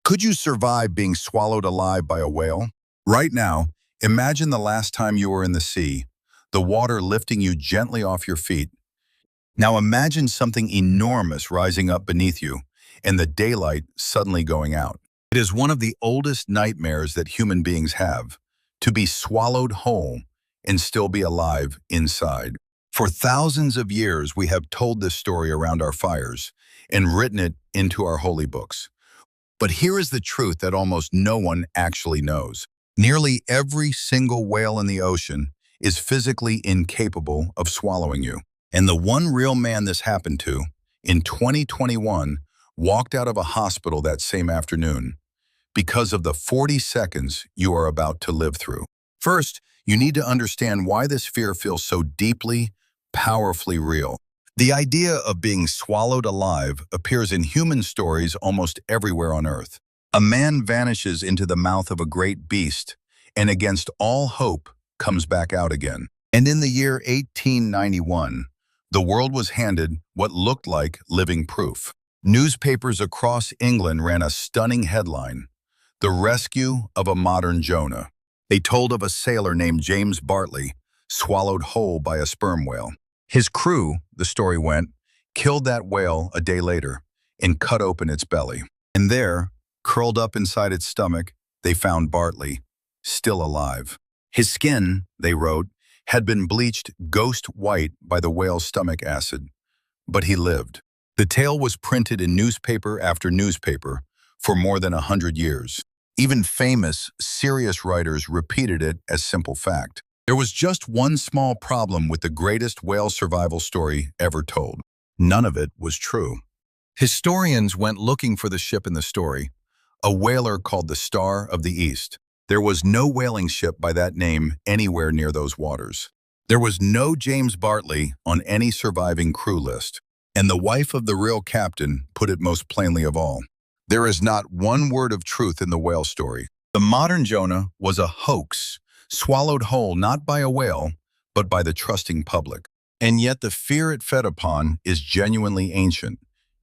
Could you survive being swallowed alive by a whale? Right now, imagine the last time you were in the sea, the water lifting you gently off your feet. Now imagine something enormous rising up beneath you and the daylight suddenly going out. It is one of the oldest nightmares that human beings have, to be swallowed whole and still be alive inside. For thousands of years, we have told this story around our fires and written it into our holy books. But here is the truth that almost no one actually knows. Nearly every single whale in the ocean is physically incapable of swallowing you. And the one real man this happened to, in 2021, walked out of a hospital that same afternoon because of the 40 seconds you are about to live through. First, you need to understand why this fear feels so deeply, powerfully real. The idea of being swallowed alive appears in human stories almost everywhere on Earth. A man vanishes into the mouth of a great beast and against all hope comes back out again. And in the year 1891, the world was handed what looked like living proof. Newspapers across England ran a stunning headline: "The Rescue of a Modern Jonah." They told of a sailor named James Bartley, swallowed whole by a sperm whale. His crew, the story went, killed that whale a day later and cut open its belly. And there, curled up inside its stomach, they found Bartley, still alive. His skin, they wrote, had been bleached ghost white by the whale's stomach acid, but he lived. The tale was printed in newspaper after newspaper for more than 100 years. Even famous, serious writers repeated it as simple fact. There was just one small problem with the greatest whale survival story ever told. None of it was true. Historians went looking for the ship in the story, a whaler called the Star of the East. There was no whaling ship by that name anywhere near those waters. There was no James Bartley on any surviving crew list. And the wife of the real captain put it most plainly of all: there is not one word of truth in the whale story. The modern Jonah was a hoax, swallowed whole not by a whale, but by the trusting public. And yet the fear it fed upon is genuinely ancient,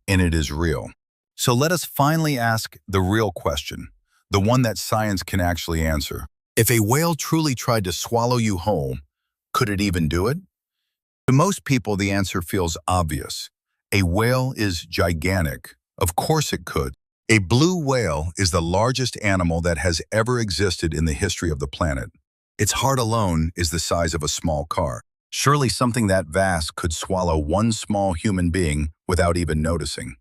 and it is real. So let us finally ask the real question, the one that science can actually answer. If a whale truly tried to swallow you whole, could it even do it? To most people, the answer feels obvious. A whale is gigantic. Of course it could. A blue whale is the largest animal that has ever existed in the history of the planet. Its heart alone is the size of a small car. Surely something that vast could swallow one small human being without even noticing.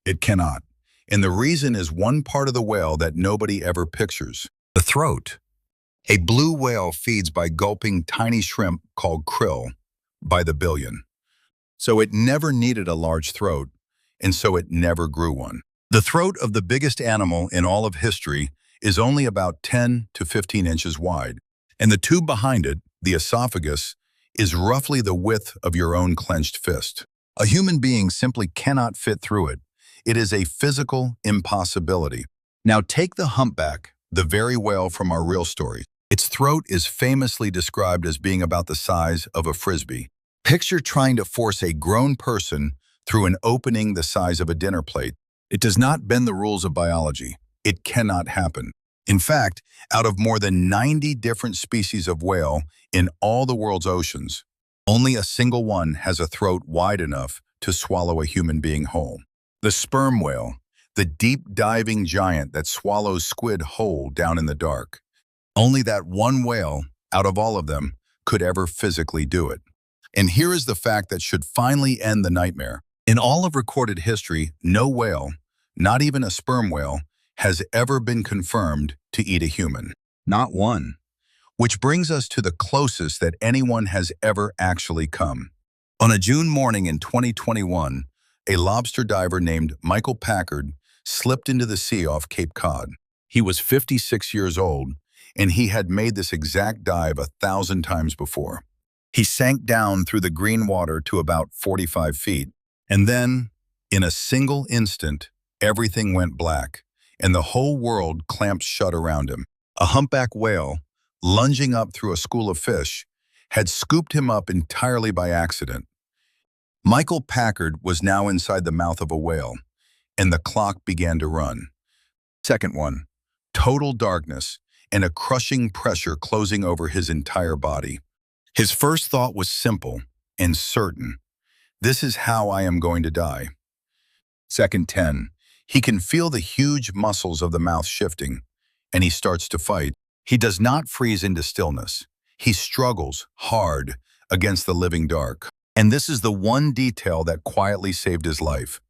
It cannot. And the reason is one part of the whale that nobody ever pictures: the throat. A blue whale feeds by gulping tiny shrimp called krill by the billion. So it never needed a large throat, and so it never grew one. The throat of the biggest animal in all of history is only about 10 to 15 inches wide. And the tube behind it, the esophagus, is roughly the width of your own clenched fist. A human being simply cannot fit through it. It is a physical impossibility. Now take the humpback, the very whale from our real story. Its throat is famously described as being about the size of a frisbee. Picture trying to force a grown person through an opening the size of a dinner plate. It does not bend the rules of biology. It cannot happen. In fact, out of more than 90 different species of whale in all the world's oceans, only a single one has a throat wide enough to swallow a human being whole. The sperm whale, the deep-diving giant that swallows squid whole down in the dark. Only that one whale, out of all of them, could ever physically do it. And here is the fact that should finally end the nightmare. In all of recorded history, no whale, not even a sperm whale, has ever been confirmed to eat a human. Not one. Which brings us to the closest that anyone has ever actually come. On a June morning in 2021, a lobster diver named Michael Packard slipped into the sea off Cape Cod. He was 56 years old, and he had made this exact dive 1,000 times before. He sank down through the green water to about 45 feet, and then, in a single instant, everything went black, and the whole world clamped shut around him. A humpback whale, lunging up through a school of fish, had scooped him up entirely by accident. Michael Packard was now inside the mouth of a whale, and the clock began to run. Second one, total darkness and a crushing pressure closing over his entire body. His first thought was simple and certain. This is how I am going to die. Second 10, he can feel the huge muscles of the mouth shifting, and he starts to fight. He does not freeze into stillness. He struggles hard against the living dark. And this is the one detail that quietly saved his life.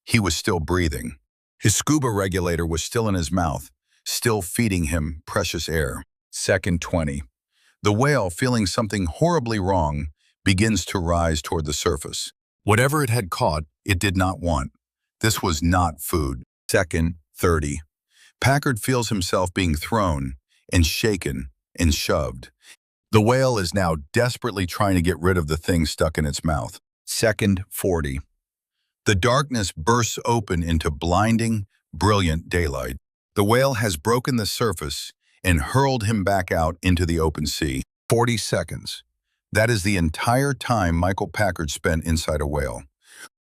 He was still breathing. His scuba regulator was still in his mouth, still feeding him precious air. Second 20. The whale, feeling something horribly wrong, begins to rise toward the surface. Whatever it had caught, it did not want. This was not food. Second 30. Packard feels himself being thrown and shaken and shoved. The whale is now desperately trying to get rid of the thing stuck in its mouth. Second 40. The darkness bursts open into blinding, brilliant daylight. The whale has broken the surface and hurled him back out into the open sea. 40 seconds. That is the entire time Michael Packard spent inside a whale.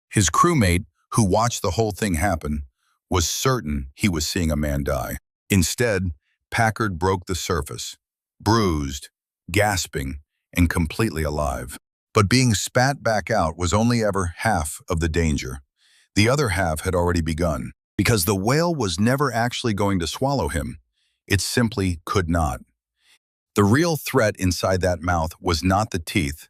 His crewmate, who watched the whole thing happen, was certain he was seeing a man die. Instead, Packard broke the surface, bruised, gasping, and completely alive. But being spat back out was only ever half of the danger. The other half had already begun. Because the whale was never actually going to swallow him, it simply could not. The real threat inside that mouth was not the teeth,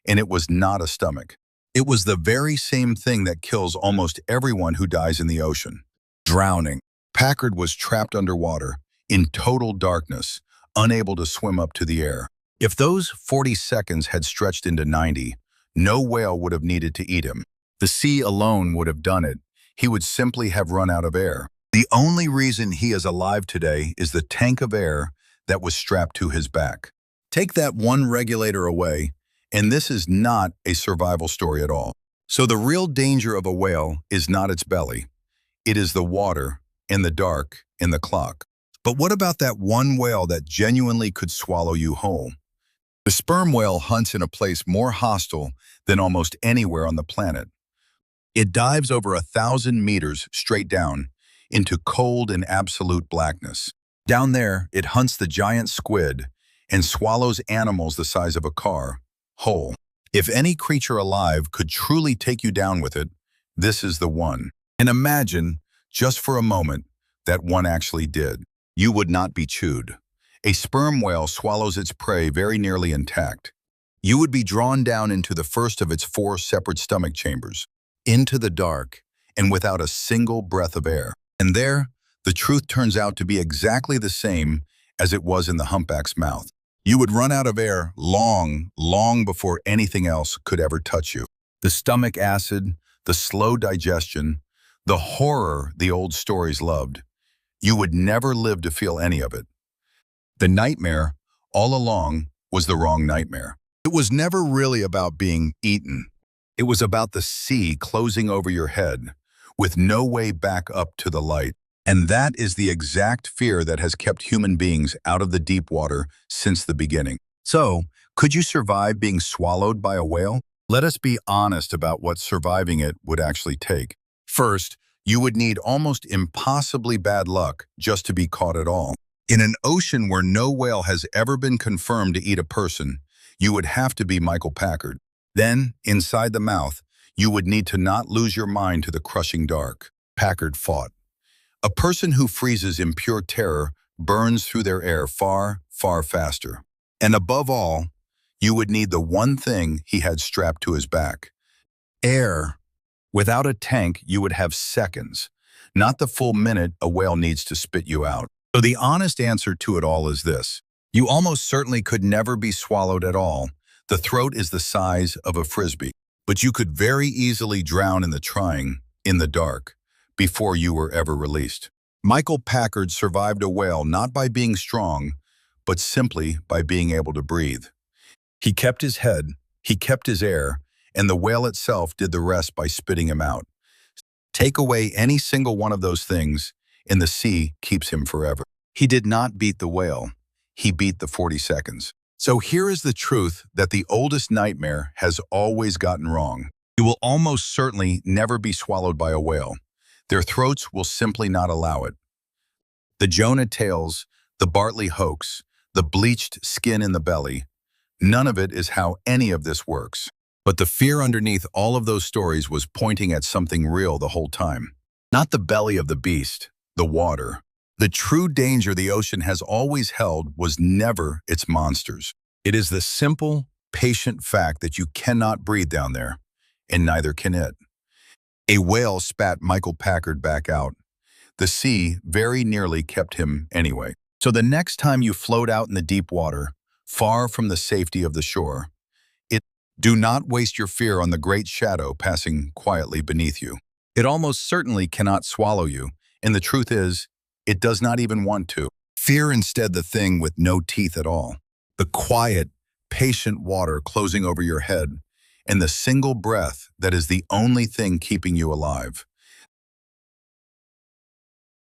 and it was not a stomach. It was the very same thing that kills almost everyone who dies in the ocean: drowning. Packard was trapped underwater, in total darkness, unable to swim up to the air. If those 40 seconds had stretched into 90, no whale would have needed to eat him. The sea alone would have done it. He would simply have run out of air. The only reason he is alive today is the tank of air that was strapped to his back. Take that one regulator away, and this is not a survival story at all. So the real danger of a whale is not its belly. It is the water, and the dark, and the clock. But what about that one whale that genuinely could swallow you whole? The sperm whale hunts in a place more hostile than almost anywhere on the planet. It dives over 1,000 meters straight down into cold and absolute blackness. Down there, it hunts the giant squid and swallows animals the size of a car, whole. If any creature alive could truly take you down with it, this is the one. And imagine, just for a moment, that one actually did. You would not be chewed. A sperm whale swallows its prey very nearly intact. You would be drawn down into the first of its 4 separate stomach chambers, into the dark, and without a single breath of air. And there, the truth turns out to be exactly the same as it was in the humpback's mouth. You would run out of air long, long before anything else could ever touch you. The stomach acid, the slow digestion, the horror the old stories loved. You would never live to feel any of it. The nightmare, all along, was the wrong nightmare. It was never really about being eaten. It was about the sea closing over your head, with no way back up to the light. And that is the exact fear that has kept human beings out of the deep water since the beginning. So, could you survive being swallowed by a whale? Let us be honest about what surviving it would actually take. First, you would need almost impossibly bad luck just to be caught at all. In an ocean where no whale has ever been confirmed to eat a person, you would have to be Michael Packard. Then, inside the mouth, you would need to not lose your mind to the crushing dark. Packard fought. A person who freezes in pure terror burns through their air far, far faster. And above all, you would need the one thing he had strapped to his back: air. Without a tank, you would have seconds, not the full minute a whale needs to spit you out. So the honest answer to it all is this: you almost certainly could never be swallowed at all. The throat is the size of a frisbee, but you could very easily drown in the trying, in the dark, before you were ever released. Michael Packard survived a whale not by being strong, but simply by being able to breathe. He kept his head, he kept his air, and the whale itself did the rest by spitting him out. Take away any single one of those things, and the sea keeps him forever. He did not beat the whale. He beat the 40 seconds. So here is the truth that the oldest nightmare has always gotten wrong. You will almost certainly never be swallowed by a whale. Their throats will simply not allow it. The Jonah tails, the Bartley hoax, the bleached skin in the belly, none of it is how any of this works. But the fear underneath all of those stories was pointing at something real the whole time. Not the belly of the beast, the water. The true danger the ocean has always held was never its monsters. It is the simple, patient fact that you cannot breathe down there, and neither can it. A whale spat Michael Packard back out. The sea very nearly kept him anyway. So the next time you float out in the deep water, far from the safety of the shore, do not waste your fear on the great shadow passing quietly beneath you. It almost certainly cannot swallow you, and the truth is, it does not even want to. Fear instead the thing with no teeth at all. The quiet, patient water closing over your head, and the single breath that is the only thing keeping you alive.